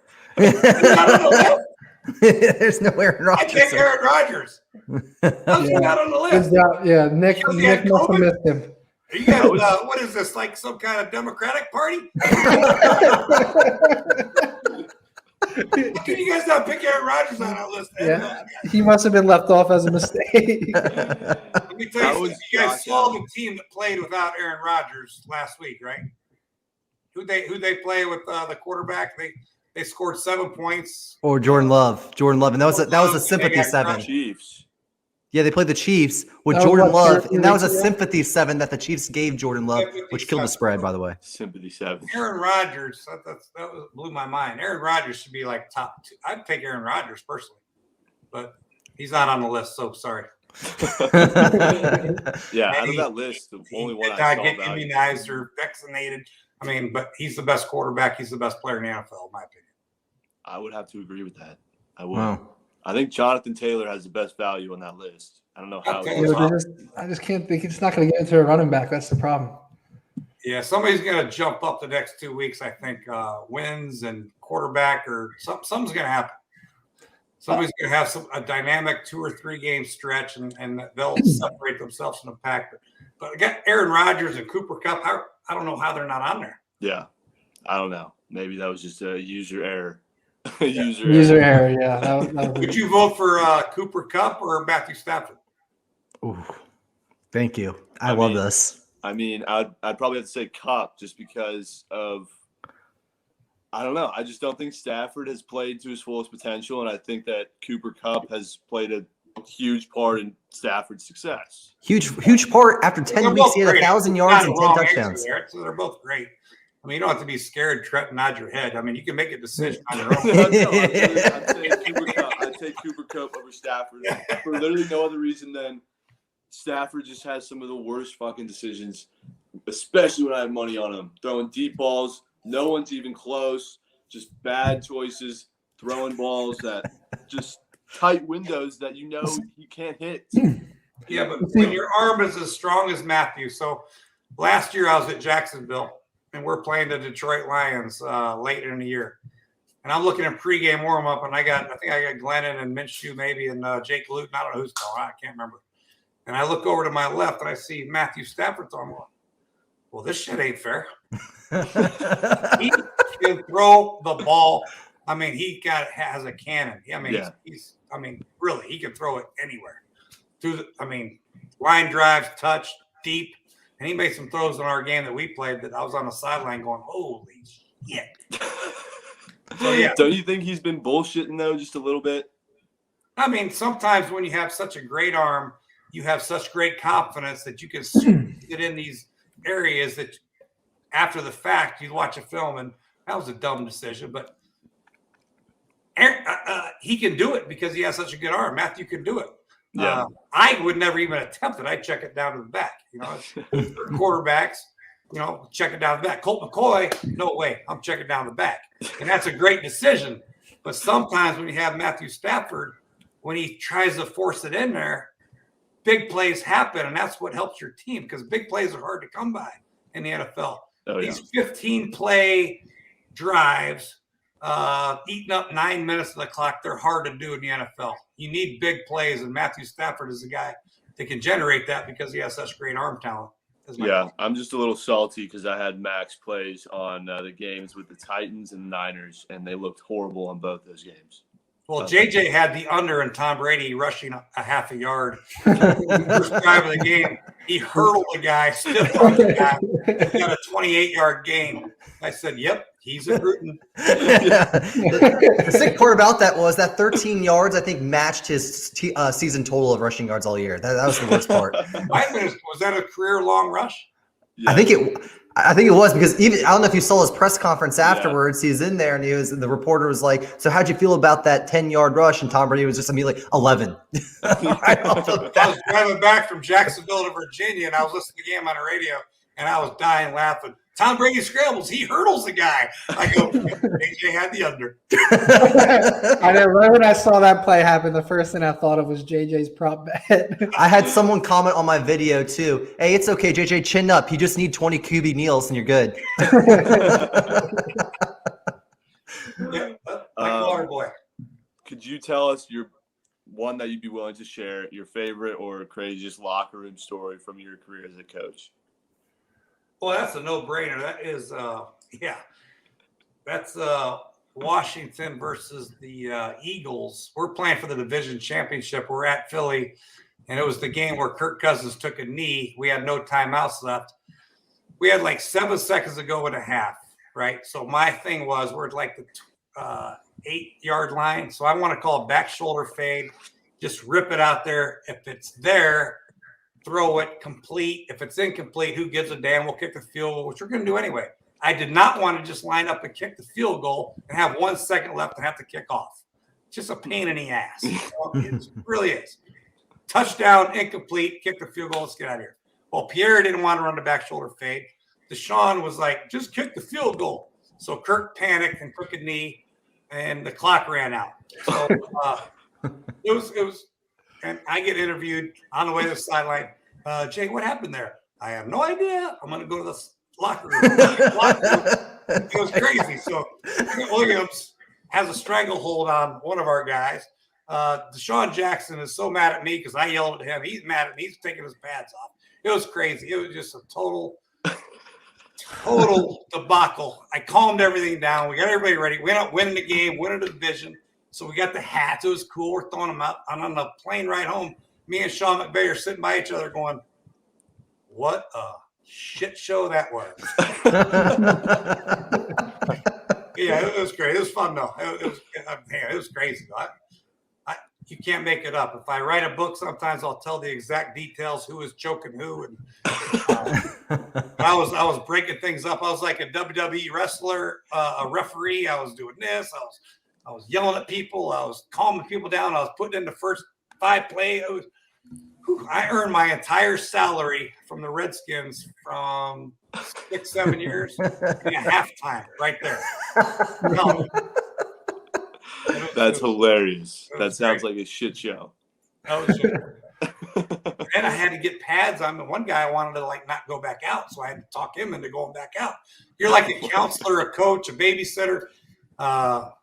There's no Aaron Rodgers. I take Aaron Rodgers. How's he not on the list? Yeah, Nick must have missed him. You got what is this, like some kind of Democratic Party? How can you guys not pick Aaron Rodgers on our list? Yeah, he must have been left off as a mistake. Let me tell you, you guys saw the team that played without Aaron Rodgers last week, right? Who they play with the quarterback? They scored 7 points. Or Jordan Love, and that was a sympathy 7. Chiefs. Yeah, they played the Chiefs with Jordan Love, and that was a sympathy 7 that the Chiefs gave Jordan Love, which killed the spread, by the way. Sympathy 7. Aaron Rodgers, that blew my mind. Aaron Rodgers should be like top 2. I'd pick Aaron Rodgers personally, but he's not on the list, so sorry. Yeah, out of that list, the only one I saw get immunized or vaccinated. I mean, but he's the best quarterback. He's the best player in the NFL, in my opinion. I would have to agree with that. I would. Wow. I think Jonathan Taylor has the best value on that list. I don't know how. I just can't think it's not going to get into a running back. That's the problem. Yeah, somebody's going to jump up the next 2 weeks. I think wins and quarterback or something's going to happen. Somebody's going to have a dynamic 2 or 3 game stretch, and they'll separate themselves from the pack. But I got Aaron Rodgers and Cooper Kupp. I don't know how they're not on there. Yeah, I don't know. Maybe that was just a user error. User error. Yeah. That Would you vote for Cooper Kupp or Matthew Stafford? Ooh, thank you. I love this. I mean, I'd probably have to say Kupp just because of I don't know. I just don't think Stafford has played to his fullest potential, and I think that Cooper Kupp has played a huge part in Stafford's success. Huge part. After 10 weeks, he had 1,000 yards and 10 touchdowns. So they're both great. I mean, you don't have to be scared, Trent, nod your head. I mean, you can make a decision on your own. take Cooper Kupp over Stafford for literally no other reason than Stafford just has some of the worst fucking decisions, especially when I have money on him. Throwing deep balls, no one's even close, just bad choices, throwing balls that just tight windows that you know he can't hit. Yeah, but when your arm is as strong as Matthew. So last year I was at Jacksonville, and we're playing the Detroit Lions late in the year. And I'm looking at pregame warm-up, and I think I got Glennon and Minshew maybe and Jake Luton. I don't know who's calling. I can't remember. And I look over to my left, and I see Matthew Stafford throwing. Well, this shit ain't fair. He can throw the ball. I mean, has a cannon. I mean, he's really, he can throw it anywhere. Line drives, touch, deep. And he made some throws in our game that we played that I was on the sideline going, holy shit. So, yeah. Don't you think he's been bullshitting, though, just a little bit? I mean, sometimes when you have such a great arm, you have such great confidence that you can get in these areas that after the fact, you watch a film and that was a dumb decision. But he can do it because he has such a good arm. Matthew can do it. Yeah. I would never even attempt it. I'd check it down to the back. Quarterbacks, check it down the back. Colt McCoy, no way. I'm checking down the back. And that's a great decision. But sometimes when you have Matthew Stafford, when he tries to force it in there, big plays happen. And that's what helps your team because big plays are hard to come by in the NFL. These 15-play drives, eating up 9 minutes of the clock, they're hard to do in the NFL. You need big plays, and Matthew Stafford is the guy that can generate that because he has such great arm talent. Yeah, I'm just a little salty because I had Max plays on the games with the Titans and Niners, and they looked horrible on both those games. Well, JJ had the under and Tom Brady rushing a half a yard. First drive of the game, he hurdled the guy, stiff on the guy, got a 28-yard gain. I said, yep, he's a Gruden. The sick part about that was that 13 yards, I think, matched his season total of rushing yards all year. That was the worst part. Was that a career-long rush? Yeah. I think it was because I don't know if you saw his press conference afterwards. He was in there and the reporter was like, "So how'd you feel about that 10-yard rush?" And Tom Brady was just immediately 11. I was driving back from Jacksonville to Virginia and I was listening to the game on the radio and I was dying laughing. Tom Brady scrambles. He hurdles the guy. I go, AJ had the under. I know. Right when I saw that play happen, the first thing I thought of was JJ's prop bet. I had someone comment on my video too. Hey, it's okay, JJ, chin up. You just need 20 QB kneels and you're good. Boy. Could you tell us your one that you'd be willing to share, your favorite or craziest locker room story from your career as a coach? Well, that's a no-brainer. That is, that's Washington versus the Eagles. We're playing for the division championship. We're at Philly, and it was the game where Kirk Cousins took a knee. We had no timeouts left. We had like 7 seconds to go in a half, right? So my thing was we're at like the 8-yard line. So I want to call a back shoulder fade. Just rip it out there. If it's there, throw it complete. If it's incomplete, who gives a damn? We'll kick the field goal, which we're going to do anyway. I did not want to just line up and kick the field goal and have 1 second left and have to kick off. It's just a pain in the ass. It really is. Touchdown, incomplete, kick the field goal, let's get out of here. Well, Pierre didn't want to run the back shoulder fade. Deshaun was like, just kick the field goal. So Kirk panicked and took a knee, and the clock ran out. So it was. And I get interviewed on the way to the sideline. Jay, what happened there? I have no idea. I'm going to go to the locker room. It was crazy. So Williams has a stranglehold on one of our guys. Deshaun Jackson is so mad at me because I yelled at him. He's mad at me. He's taking his pads off. It was crazy. It was just a total debacle. I calmed everything down. We got everybody ready. We ended up winning the game, winning the division. So we got the hats. It was cool. We're throwing them out. And on the plane ride home, me and Sean McVay are sitting by each other going, what a shit show that was. Yeah, it was great. It was fun, though. It was crazy. You can't make it up. If I write a book, sometimes I'll tell the exact details, who is choking who. And I was breaking things up. I was like a WWE wrestler, a referee. I was doing this. I was I was yelling at people. I was calming people down. I was putting in the first 5 plays. I earned my entire salary from the Redskins from 6-7 years in a halftime right there. No. That's hilarious. That sounds like a shit show. That was and I had to get pads on the one guy. I wanted to like not go back out, so I had to talk him into going back out. You're like a counselor, a coach, a babysitter.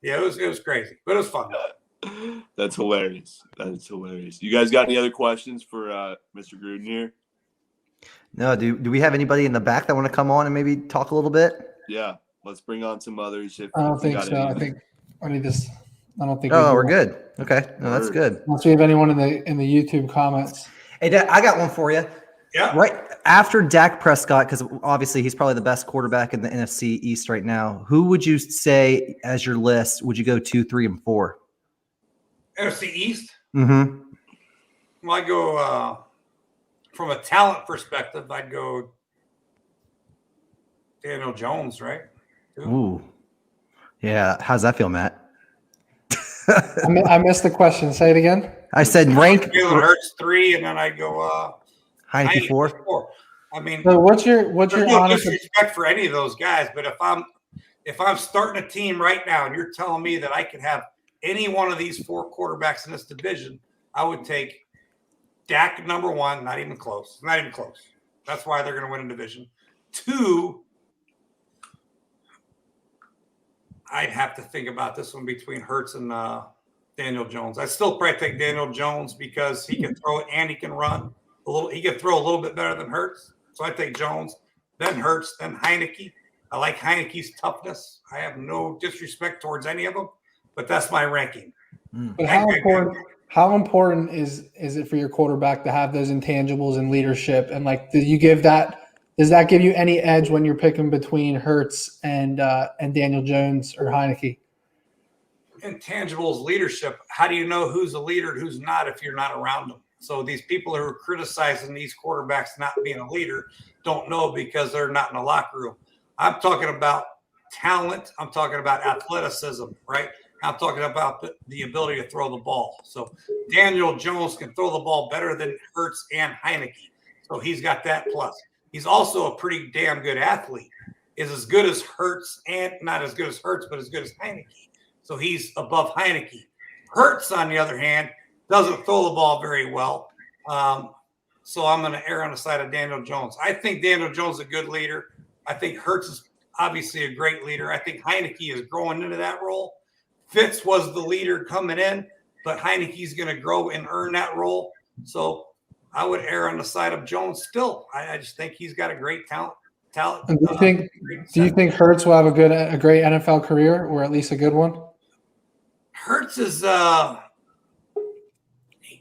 It was crazy, but it was fun. That's hilarious. That's hilarious. You guys got any other questions for Mr. Gruden here? No. Do we have anybody in the back that want to come on and maybe talk a little bit? Yeah, let's bring on some others. I don't think so. I think I need this. I don't think. Oh, we're good. Okay, no, that's good. Unless we have anyone in the YouTube comments. Hey, I got one for you. Yeah. Right after Dak Prescott, because obviously he's probably the best quarterback in the NFC East right now. Who would you say as your list? Would you go 2, 3, and 4? NFC East. Mm-hmm. Well, I go from a talent perspective. I'd go Daniel Jones, right? Ooh, yeah. How's that feel, Matt? I missed the question. Say it again. I said rank. Jalen Hurts 3, and then I go Heineke 4. I mean, So what's your no honest? disrespect for any of those guys, but if I'm starting a team right now, and you're telling me that I can have any one of these 4 quarterbacks in this division, I would take Dak number 1. Not even close. Not even close. That's why they're going to win a division. 2. I'd have to think about this one between Hurts and Daniel Jones. I still probably take Daniel Jones because he can throw it and he can run a little. He can throw a little bit better than Hurts. So I take Jones, then Hurts, then Heineke. I like Heineke's toughness. I have no disrespect towards any of them, but that's my ranking. But how important is it for your quarterback to have those intangibles and leadership? And like, does that give you any edge when you're picking between Hurts and Daniel Jones or Heineke? Intangibles, leadership. How do you know who's a leader and who's not if you're not around them? So these people who are criticizing these quarterbacks not being a leader don't know because they're not in the locker room. I'm talking about talent. I'm talking about athleticism, right? I'm talking about the ability to throw the ball. So Daniel Jones can throw the ball better than Hurts and Heineke. So he's got that plus. He's also a pretty damn good athlete. Is as good as Hurts and not as good as Hurts, but as good as Heineke. So he's above Heineke. Hurts, on the other hand, doesn't throw the ball very well. So I'm going to err on the side of Daniel Jones. I think Daniel Jones is a good leader. I think Hurts is obviously a great leader. I think Heineke is growing into that role. Fitz was the leader coming in, but Heineke's going to grow and earn that role. So I would err on the side of Jones still. I just think he's got a great talent. And do you think Hurts will have a great NFL career, or at least a good one? Hurts is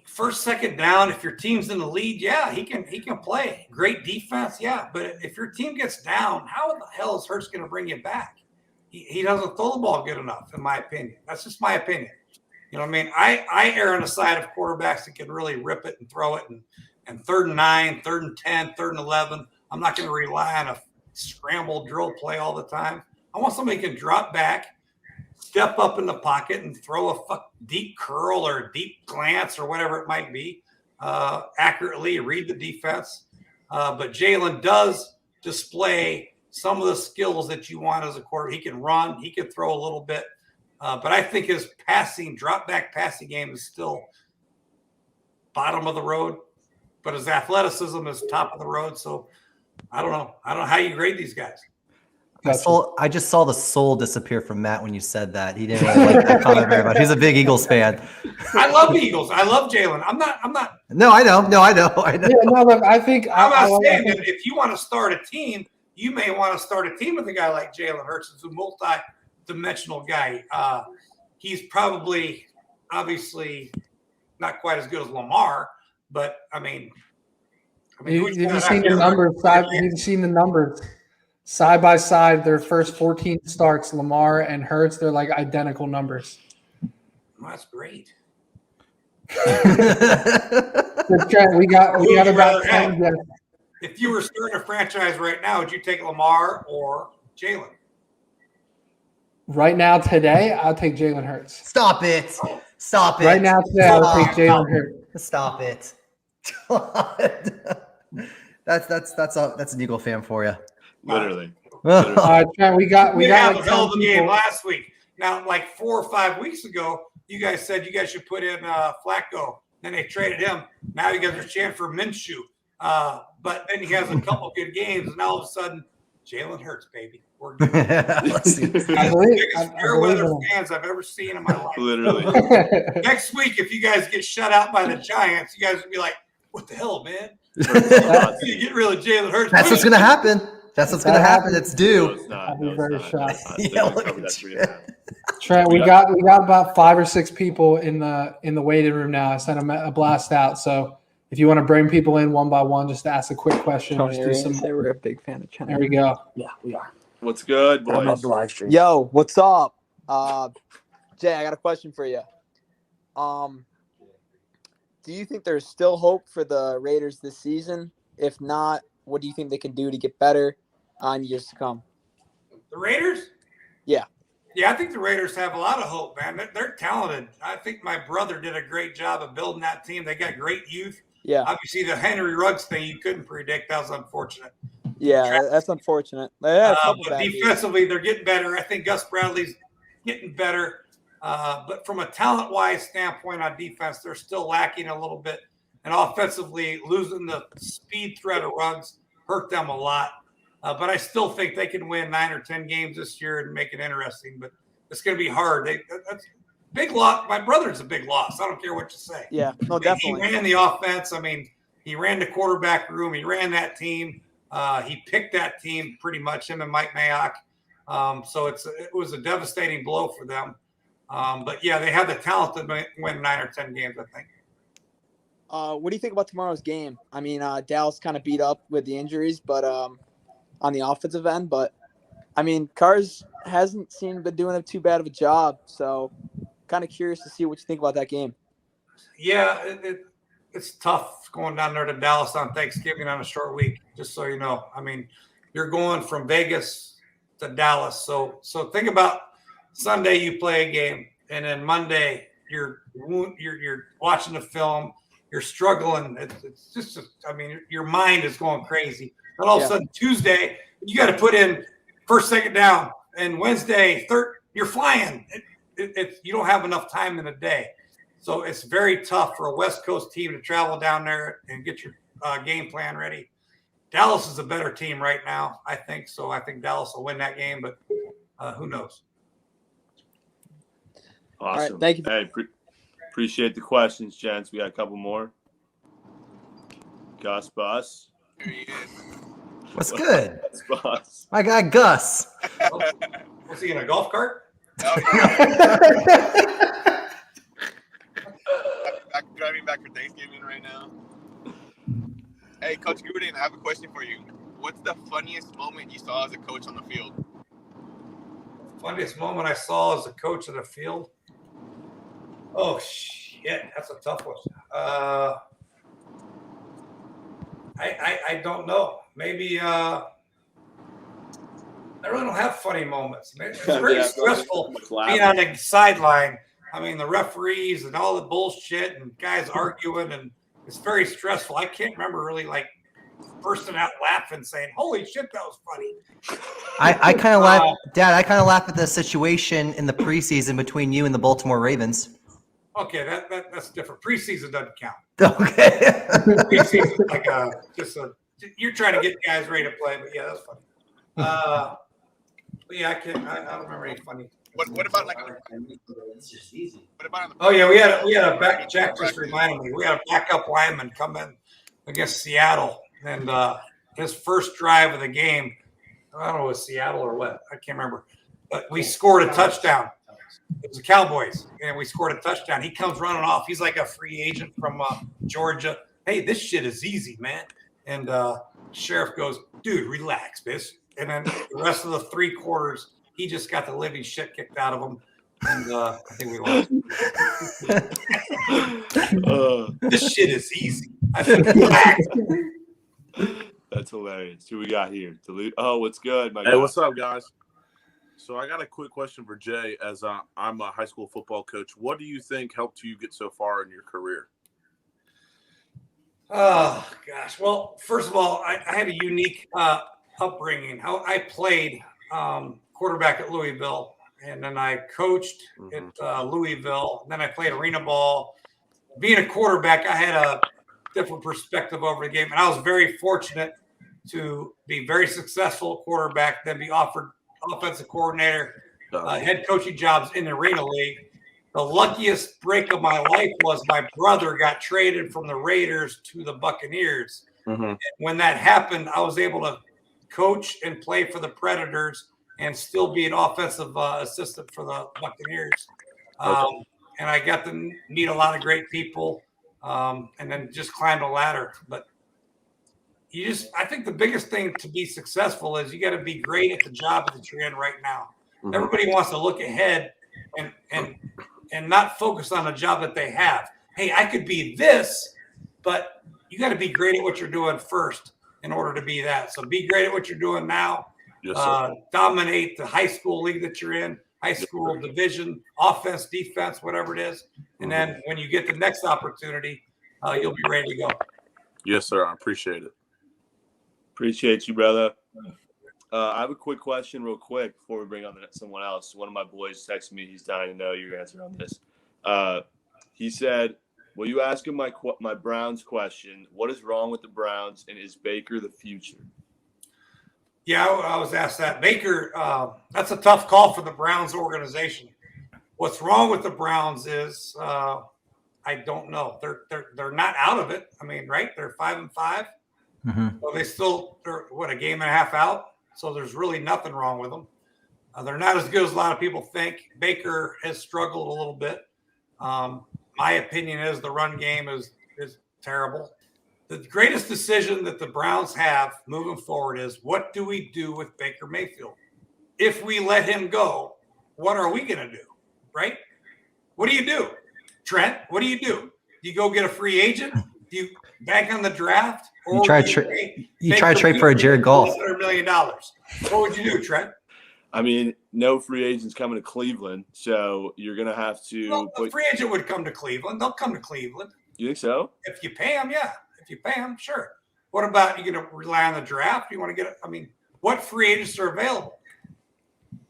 first, second down. If your team's in the lead, yeah, he can play. Great defense, yeah. But if your team gets down, how the hell is Hurts going to bring you back? He doesn't throw the ball good enough, in my opinion. That's just my opinion. You know what I mean? I err on the side of quarterbacks that can really rip it and throw it. And 3rd and 9, 3rd and 10, 3rd and 11, I'm not going to rely on a scramble drill play all the time. I want somebody who can drop back, step up in the pocket, and throw a deep curl or a deep glance or whatever it might be, accurately read the defense. But Jalen does display some of the skills that you want as a quarterback. He can run. He can throw a little bit. But I think his drop-back passing game is still bottom of the road. But his athleticism is top of the road. So I don't know. I don't know how you grade these guys. I just saw the soul disappear from Matt when you said that. He didn't really like that comment very much. He's a big Eagles fan. I love the Eagles. I love Jalen. I'm not. No, I know. Yeah, no, look, I think I'm not saying that if you want to start a team, you may want to start a team with a guy like Jalen Hurts, who's a multi-dimensional guy. He's probably, obviously, not quite as good as Lamar, but you've seen the numbers. You've seen the numbers side by side. Their first 14 starts, Lamar and Hurts, they're like identical numbers. Well, that's great. we got about 10. Yeah. If you were starting a franchise right now, would you take Lamar or Jalen? Right now, today, I'll take Jalen Hurts. Stop it. Stop it. Right now, today, I'll take Jalen Hurts. Stop it. That's an Eagle fan for you. Literally. All right, Trent, we got We like have a hell 10 of a game people. last week. Now, like 4 or 5 weeks ago, you guys said you guys should put in Flacco. Then they traded him. Now you guys are cheering for Minshew. But then he has a couple good games, and all of a sudden, Jalen Hurts, baby. We're good. Let's see. I believe, Biggest I fair-weather believe fans I've ever seen in my life. Literally. in Next week, if you guys get shut out by the Giants, you guys will be like, what the hell, man? You get rid of Jalen Hurts. That's what's going to happen. That's what's going to happen. It's No, due. it's not. I'll be No, it's very not. shocked. It's not. Yeah, They're gonna look cover at that you. 3.5. Trent, we got about 5 or 6 people in the waiting room now. I sent a blast out. So if you want to bring people in one by one, just ask a quick question. Tony Just do Arians some. say we're a big fan of China. There we go. Yeah, we are. What's good, I love boys? the live stream. Yo, what's up? Jay, I got a question for you. Do you think there's still hope for the Raiders this season? If not, what do you think they can do to get better on years to come? The Raiders? Yeah. Yeah, I think the Raiders have a lot of hope, man. They're talented. I think my brother did a great job of building that team. They got great youth. Yeah. Obviously, the Henry Ruggs thing you couldn't predict. That was unfortunate. Yeah, that's unfortunate. They had a couple But bad games. defensively, they're getting better. I think Gus Bradley's getting better. But from a talent-wise standpoint on defense, they're still lacking a little bit. And offensively, losing the speed threat of Ruggs hurt them a lot. But I still think they can win 9 or 10 games this year and make it interesting. But it's going to be hard. That's big loss. My brother's a big loss. I don't care what you say. Yeah, no, definitely. He ran the offense. I mean, he ran the quarterback room. He ran that team. He picked that team pretty much, him and Mike Mayock. So it was a devastating blow for them. But, yeah, they have the talent to win 9 or 10 games, I think. What do you think about tomorrow's game? I mean, Dallas kind of beat up with the injuries, but on the offensive end. But, I mean, Carrs hasn't seemed to be doing too bad of a job. So kind of curious to see what you think about that game. Yeah, it's tough going down there to Dallas on Thanksgiving on a short week, just so you know. I mean, you're going from Vegas to Dallas. So think about Sunday you play a game, and then Monday you're watching the film, you're struggling. It's just I mean, your mind is going crazy. And all of a sudden Tuesday you got to put in first, second down, and Wednesday third you're flying. You don't have enough time in a day. So it's very tough for a West Coast team to travel down there and get your game plan ready. Dallas is a better team right now, I think. So I think Dallas will win that game, but who knows? Awesome. All right, thank you. Hey, appreciate the questions, gents. We got a couple more. Gus Bus. What's good? Gus Bus. My guy Gus. Was he in a golf cart? Driving back for Thanksgiving right now. Hey, Coach Gruden, I have a question for you. What's the funniest moment you saw as a coach on the field? Funniest moment I saw as a coach of the field? Oh, shit. That's a tough one. I don't know. Maybe I really don't have funny moments. It's very stressful being on the sideline. I mean, the referees and all the bullshit and guys arguing, and it's very stressful. I can't remember really like bursting out laughing, saying, "Holy shit, that was funny." I kind of laugh, Dad. I kind of laugh at the situation in the preseason between you and the Baltimore Ravens. Okay, that's different. Preseason doesn't count. Okay. Preseason like you're trying to get guys ready to play, but yeah, that's funny. But yeah, I don't remember any funny. What about like? It's just easy. What about on the? Oh yeah, we had a back. Jack just reminded me. We had a backup lineman come in against Seattle, and his first drive of the game. I don't know, it was Seattle or what? I can't remember. But we scored a touchdown. It was the Cowboys, and we scored a touchdown. He comes running off. He's like a free agent from Georgia. Hey, this shit is easy, man. And Sheriff goes, dude, relax, bitch. And then the rest of the 3 quarters, he just got the living shit kicked out of him. And I think we lost. This shit is easy. I said, relax. That's hilarious. Who we got here? Oh, what's good, my guy? Hey, what's up, guys? So I got a quick question for Jay. As I'm a high school football coach, what do you think helped you get so far in your career? Oh gosh. Well, first of all, I had a unique upbringing. I played quarterback at Louisville, and then I coached at Louisville. And then I played arena ball. Being a quarterback, I had a different perspective over the game, and I was very fortunate to be very successful at quarterback, then be offered offensive coordinator, head coaching jobs in the arena league. The luckiest break of my life was my brother got traded from the Raiders to the Buccaneers. When that happened, I was able to coach and play for the Predators and still be an offensive assistant for the Buccaneers. And I got to meet a lot of great people, and then just climbed a ladder. But I think the biggest thing to be successful is you got to be great at the job that you're in right now. Everybody wants to look ahead and not focus on the job that they have. Hey, I could be this, but you got to be great at what you're doing first in order to be that. So be great at what you're doing now. Yes, sir. Dominate the high school league that you're in, high school division, offense, defense, whatever it is. And then when you get the next opportunity, you'll be ready to go. Yes, sir. I appreciate it. Appreciate you, brother. I have a quick question real quick before we bring on someone else. One of my boys texted me. He's dying to know your answer on this. He said, will you ask him my Browns question? What is wrong with the Browns, and is Baker the future? Yeah, I was asked that. Baker, that's a tough call for the Browns organization. What's wrong with the Browns is I don't know. They're not out of it. I mean, right? They're 5-5. So they're a game and a half out. So there's really nothing wrong with them. They're not as good as a lot of people think. Baker has struggled a little bit. My opinion is the run game is terrible. The greatest decision that the Browns have moving forward is, what do we do with Baker Mayfield? If we let him go, what are we going to do? Right? What do you do? Trent, what do? Do you go get a free agent? Do you bank on the draft? Or you try to trade for a Jared Goff. $100 million. What would you do, Trent? I mean, no free agents coming to Cleveland, so you're going to have to. Well, a free agent would come to Cleveland. They'll come to Cleveland. You think so? If you pay them, yeah. If you pay them, sure. What about, you going to rely on the draft? You want to what free agents are available?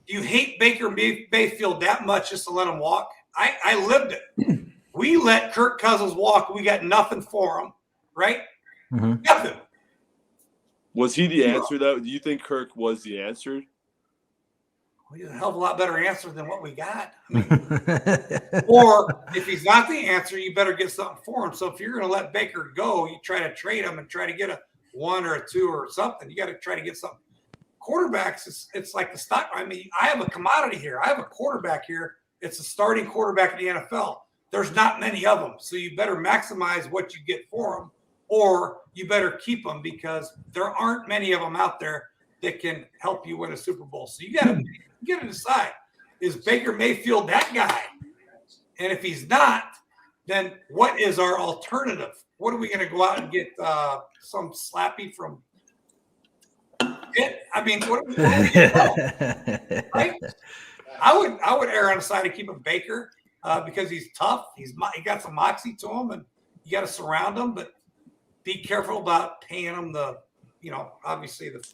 Do you hate Baker Mayfield that much just to let him walk? I lived it. We let Kirk Cousins walk. We got nothing for him, right? Nothing. Was he the answer, though? Do you think Kirk was the answer? Well, he's a hell of a lot better answer than what we got. Or if he's not the answer, you better get something for him. So if you're going to let Baker go, you try to trade him and try to get a 1 or a 2 or something. You got to try to get something. Quarterbacks, it's like the stock. I mean, I have a commodity here. I have a quarterback here. It's a starting quarterback in the NFL. There's not many of them. So you better maximize what you get for them, or you better keep them, because there aren't many of them out there that can help you win a Super Bowl. So you got to decide, is Baker Mayfield that guy? And if he's not, then what is our alternative? What are we going to go out and get some slappy from it? I mean, what are we going to do? Right? I would err on the side of keeping Baker because he's tough. He got some moxie to him, and you got to surround him, but be careful about paying him obviously the.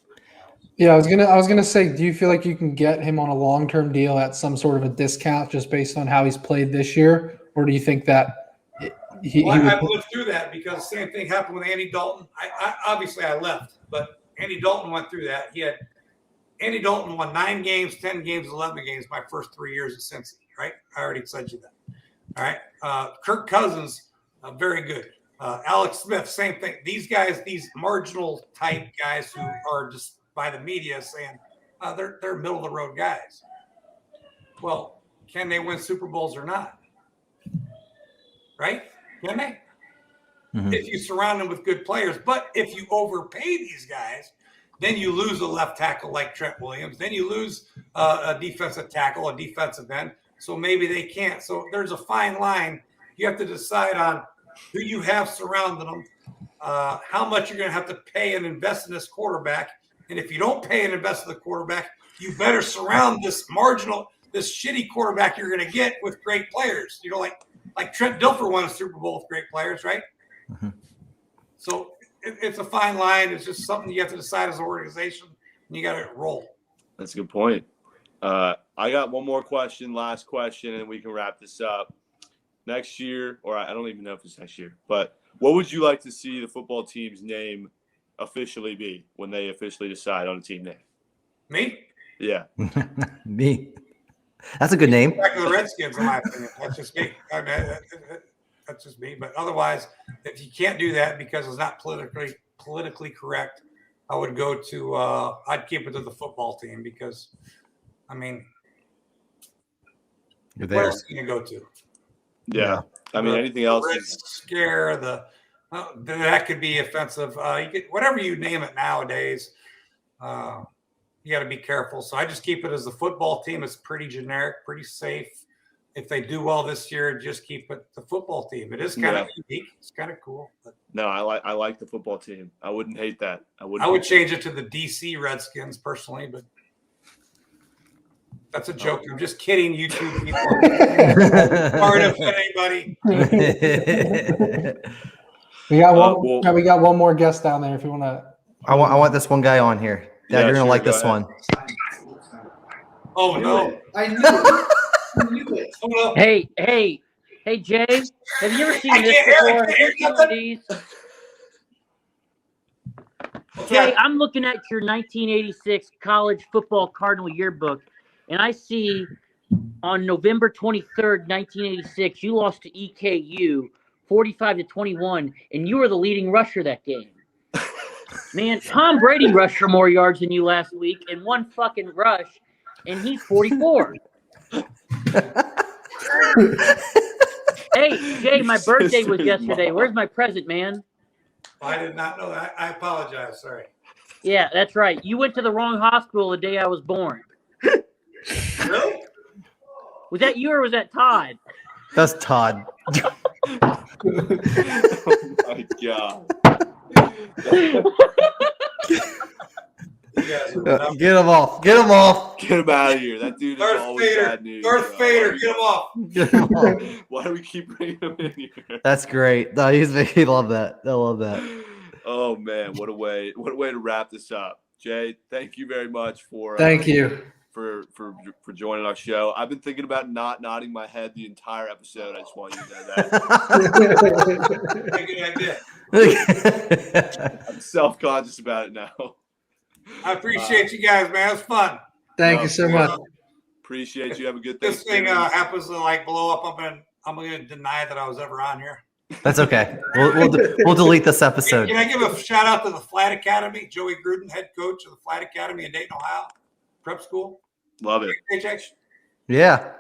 Yeah, I was gonna say, do you feel like you can get him on a long-term deal at some sort of a discount just based on how he's played this year, or do you think that I've lived through that, because the same thing happened with Andy Dalton. I left, but Andy Dalton went through that. Andy Dalton won 9 games, 10 games, 11 games my first 3 years at Cincy. Right, I already said you that. All right, Kirk Cousins, very good. Alex Smith, same thing. These guys, these marginal type guys who are just by the media saying they're middle of the road guys. Well, can they win Super Bowls or not? Right? Can they? If you surround them with good players. But if you overpay these guys, then you lose a left tackle like Trent Williams. Then you lose a defensive tackle, a defensive end. So maybe they can't. So there's a fine line. You have to decide on who you have surrounding them, how much you're going to have to pay and invest in this quarterback, And if you don't pay and invest in the quarterback, you better surround this shitty quarterback you're going to get with great players. You know, like Trent Dilfer won a Super Bowl with great players, right? Mm-hmm. So it's a fine line. It's just something you have to decide as an organization, and you got to roll. That's a good point. I got one more question, last question, and we can wrap this up. Next year, or I don't even know if it's next year, but what would you like to see the football team's name officially be when they officially decide on a team name? Me? Yeah. Me. That's a good name. Back to the Redskins, in my opinion. That's just me. I mean, that's just me. But otherwise, if you can't do that because it's not politically correct, I would go to I'd keep it to the football team because, I mean, You're where there. else are you gonna go to? Yeah. I mean, anything else is scare that could be offensive. You could, whatever you name it nowadays. You got to be careful. So I just keep it as the football team. It's pretty generic, pretty safe. If they do well this year, just keep it the football team. It is kind of unique. It's kind of cool. But no, I like the football team. I wouldn't hate that. I would change it to the DC Redskins personally, but that's a joke. I'm just kidding, YouTube people. Sorry to offend anybody. We got one more guest down there if you want to. I want this one guy on here. Dad, you're gonna like this one. Oh no! I knew it. I knew it. Oh, no. Hey, Jay, have you ever seen this before? Have you seen one of these? Jay, I'm looking at your 1986 college football Cardinal yearbook, and I see on November 23rd, 1986, you lost to EKU 45-21, and you were the leading rusher that game. Man, Tom Brady rushed for more yards than you last week in one fucking rush, and he's 44. Hey, Jay, my birthday was yesterday. Where's my present, man? I did not know that. I apologize. Sorry. Yeah, that's right. You went to the wrong hospital the day I was born. Really? Was that you or was that Todd? That's Todd. Oh my God. Get him off. Get him off. Get him out of here. That dude is always bad news. Darth Vader, get him off. Get him off. Why do we keep bringing him in here? That's great. No, he love that. I love that. Oh man, what a way to wrap this up. Jay, thank you very much for Thank you for joining our show. I've been thinking about not nodding my head the entire episode. I just want you to know that. Good idea. I'm self-conscious about it now. I appreciate you guys, man. It was fun. Thank you so much. Appreciate you. Have a good This thing Thanksgiving. happens to like blow up. I'm gonna deny that I was ever on here. That's okay. We'll delete this episode. Can I give a shout out to the Flat Academy? Joey Gruden, head coach of the Flat Academy in Dayton, Ohio, prep school. Love it. HH. Yeah.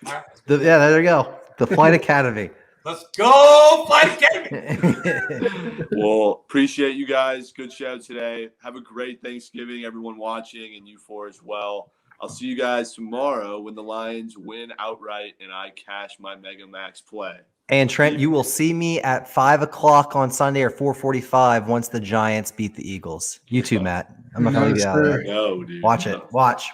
All right. Yeah, there you go. The Flight Academy. Let's go, Flat Academy. Well, appreciate you guys. Good show today. Have a great Thanksgiving, everyone watching, and you four as well. I'll see you guys tomorrow when the Lions win outright and I cash my Mega Max play. And Trent, you will see me at 5:00 on Sunday or 4:45 once the Giants beat the Eagles. You too, Matt. I'm not gonna leave you out of there. No, dude. Watch it. Watch.